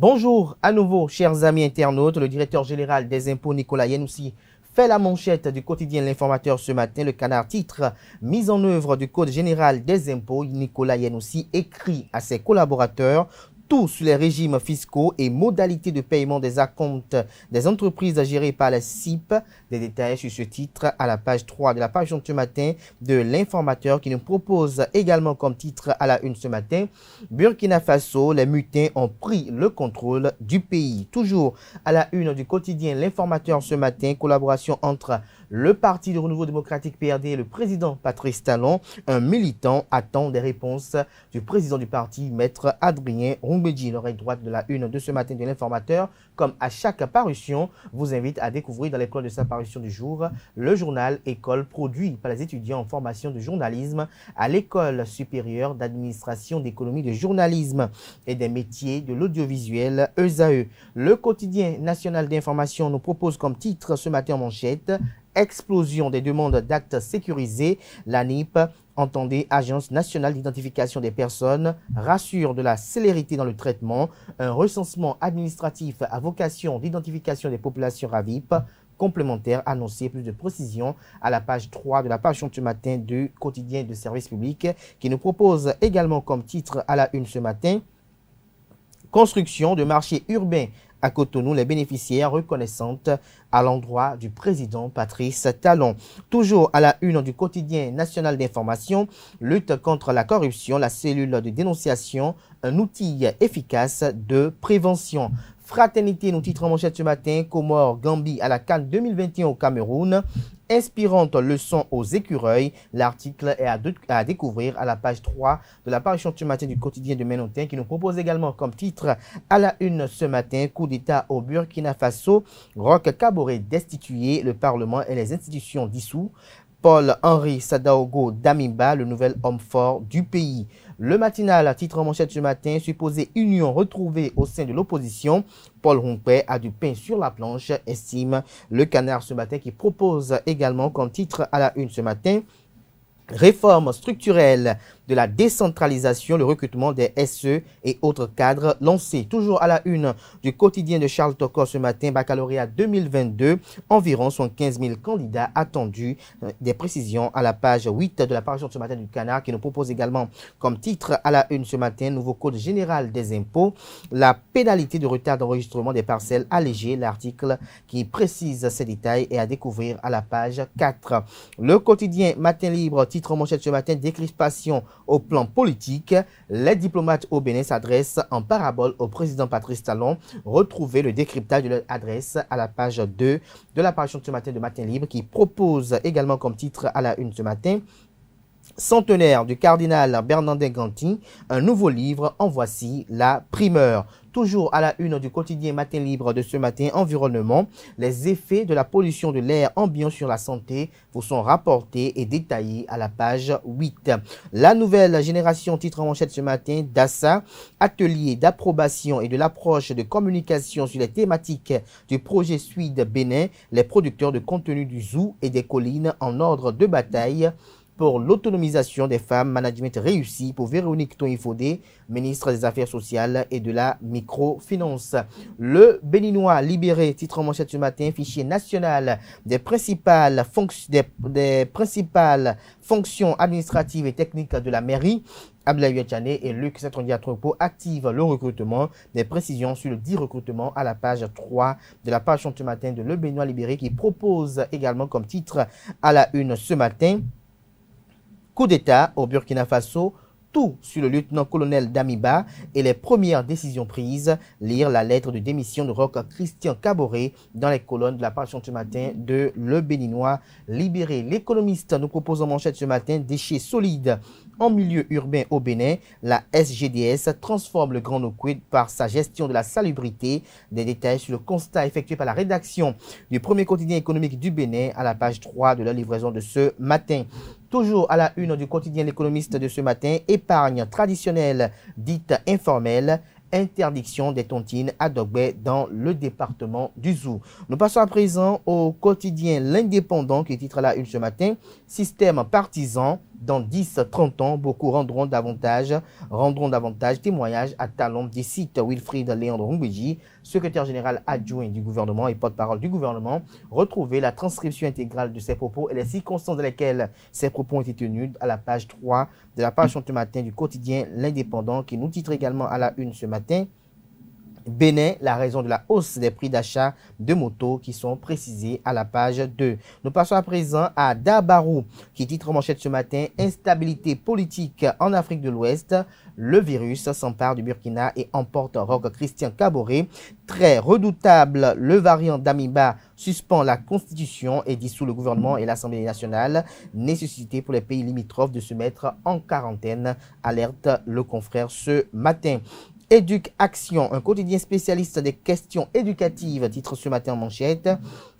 Bonjour à nouveau, chers amis internautes. Le directeur général des impôts, Nicolas Yanoussi, fait la manchette du quotidien L'Informateur ce matin. Le Canard titre « Mise en œuvre du Code général des impôts ». Nicolas Yanoussi écrit à ses collaborateurs tout sur les régimes fiscaux et modalités de paiement des acomptes des entreprises gérées par la CIP. Des détails sur ce titre à la page 3 de la page ce matin de L'Informateur qui nous propose également comme titre à la une ce matin « Burkina Faso, les mutins ont pris le contrôle du pays ». Toujours à la une du quotidien L'Informateur ce matin, collaboration entre le Parti du Renouveau démocratique PRD et le président Patrice Talon. Un militant attend des réponses du président du parti, maître Adrien Roumbedji. L'oreille droite de la une de ce matin de L'Informateur, comme à chaque parution, vous invite à découvrir dans les codes de sa parution du jour le journal École produit par les étudiants en formation de journalisme à l'École supérieure d'administration d'économie de journalisme et des métiers de l'audiovisuel ESAE. Le quotidien national d'information nous propose comme titre ce matin en manchette « Explosion des demandes d'actes sécurisés ». L'ANIP, entendez Agence nationale d'identification des personnes, rassure de la célérité dans le traitement. Un recensement administratif à vocation d'identification des populations RAVIP complémentaire annoncé. Plus de précisions à la page 3 de la page ce matin du quotidien de service public qui nous propose également comme titre à la une ce matin « Construction de marchés urbains à Cotonou, les bénéficiaires reconnaissantes à l'endroit du président Patrice Talon. » Toujours à la une du quotidien national d'information, lutte contre la corruption, la cellule de dénonciation, un outil efficace de prévention. Fraternité, nous titrons en manchette ce matin, Comores, Gambie à la CAN 2021 au Cameroun. Inspirante leçon aux écureuils. L'article est à découvrir à la page 3 de la page ce matin du quotidien de Ménontin qui nous propose également comme titre à la une ce matin, coup d'État au Burkina Faso. Roch Kaboré destitué, le Parlement et les institutions dissous. Paul-Henri Sadaogo Damiba, le nouvel homme fort du pays. Le matinal, titre en manchette ce matin, supposée union retrouvée au sein de l'opposition. Paul Rompé a du pain sur la planche, estime le Canard ce matin qui propose également comme titre à la une ce matin. Réforme structurelle de la décentralisation, le recrutement des SE et autres cadres lancés. Toujours à la une du quotidien de Charles Tocor ce matin, baccalauréat 2022, environ 75 000 candidats attendus. Des précisions à la page 8 de la page ce matin du Canard qui nous propose également comme titre à la une ce matin, nouveau code général des impôts, la pénalité de retard d'enregistrement des parcelles allégées. L'article qui précise ces détails est à découvrir à la page 4. Le quotidien Matin Libre, titre en manchette ce matin, décrispation au plan politique. Les diplomates au Bénin s'adressent en parabole au président Patrice Talon. Retrouvez le décryptage de leur adresse à la page 2 de la page ce matin de Matin Libre qui propose également comme titre à la une ce matin Centenaire du cardinal Bernardin Gantin, un nouveau livre, en voici la primeur. Toujours à la une du quotidien Matin Libre de ce matin, environnement, les effets de la pollution de l'air ambiant sur la santé vous sont rapportés et détaillés à la page 8. La nouvelle génération, titre en manchette ce matin, DASA, atelier d'approbation et de l'approche de communication sur les thématiques du projet Suide Bénin, les producteurs de contenu du zoo et des collines en ordre de bataille pour l'autonomisation des femmes, management réussi pour Véronique Toïfodé, ministre des Affaires sociales et de la microfinance. Le Béninois libéré, titre en manchette ce matin, fichier national des principales fonctions administratives et techniques de la mairie. Abdoulaye Tchane et Luc Satondia-Tropo activent le recrutement. Des précisions sur le dit recrutement à la page 3 de la page ce matin de Le Béninois libéré qui propose également comme titre à la une ce matin coup d'État au Burkina Faso, tout sur le lieutenant-colonel Damiba et les premières décisions prises. Lire la lettre de démission de Roch Christian Kaboré dans les colonnes de la page ce matin de Le Béninois libéré. L'économiste nous propose en manchette ce matin déchets solides en milieu urbain au Bénin. La SGDS transforme le Grand Nokoué par sa gestion de la salubrité. Des détails sur le constat effectué par la rédaction du premier quotidien économique du Bénin à la page 3 de la livraison de ce matin. Toujours à la une du quotidien L'économiste de ce matin, épargne traditionnelle dite informelle, interdiction des tontines à Dogbé dans le département du Zou. Nous passons à présent au quotidien L'Indépendant qui titre à la une ce matin, système partisan dans 10-30 ans, beaucoup rendront davantage témoignage à Talon, des sites Wilfried Léandre Rumbéji, secrétaire général adjoint du gouvernement et porte-parole du gouvernement. Retrouvez la transcription intégrale de ces propos et les circonstances dans lesquelles ces propos ont été tenus à la page 3 de la page ce matin du quotidien L'Indépendant, qui nous titre également à la une ce matin. Bénin, la raison de la hausse des prix d'achat de motos qui sont précisés à la page 2. Nous passons à présent à Dabarou qui titre en manchette ce matin: instabilité politique en Afrique de l'Ouest. Le virus s'empare du Burkina et emporte Roch Christian Kaboré. Très redoutable, le variant d'Amiba suspend la constitution et dissout le gouvernement et l'Assemblée nationale. Nécessité pour les pays limitrophes de se mettre en quarantaine, alerte le confrère ce matin. Éduc Action, un quotidien spécialiste des questions éducatives, titre ce matin en manchette.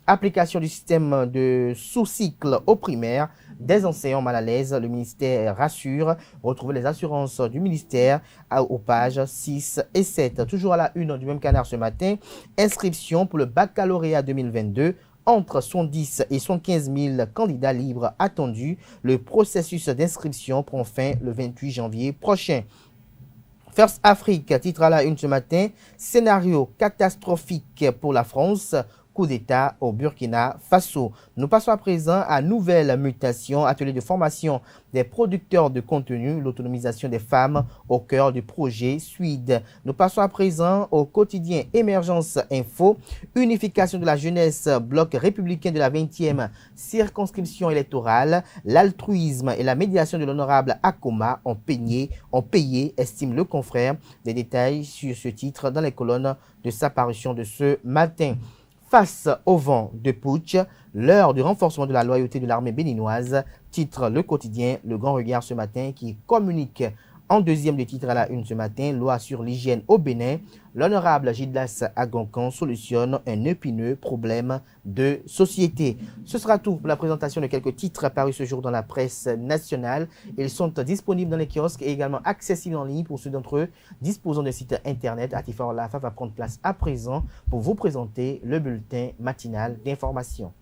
Application du système de sous-cycle au primaire, des enseignants mal à l'aise, le ministère rassure. Retrouvez les assurances du ministère aux pages 6 et 7. Toujours à la une du même canard ce matin, inscription pour le baccalauréat 2022. Entre 70 et 75 000 candidats libres attendus. Le processus d'inscription prend fin le 28 janvier prochain. First Afrique, titre à la une ce matin, scénario catastrophique pour la France, coup d'État au Burkina Faso. Nous passons à présent à nouvelle mutation, atelier de formation des producteurs de contenu, l'autonomisation des femmes au cœur du projet SUID. Nous passons à présent au quotidien Émergence Info, unification de la jeunesse, bloc républicain de la 20e circonscription électorale, l'altruisme et la médiation de l'honorable Akoma ont payé, estime le confrère. Des détails sur ce titre dans les colonnes de sa parution de ce matin. Face au vent de putsch, l'heure du renforcement de la loyauté de l'armée béninoise, titre le quotidien Le Grand Regard ce matin, qui communique en deuxième de titre à la une ce matin: loi sur l'hygiène au Bénin. L'honorable Gildas Agoncan solutionne un épineux problème de société. Ce sera tout pour la présentation de quelques titres apparus ce jour dans la presse nationale. Ils sont disponibles dans les kiosques et également accessibles en ligne pour ceux d'entre eux disposant de sites internet. Atifa Orlafa va prendre place à présent pour vous présenter le bulletin matinal d'information.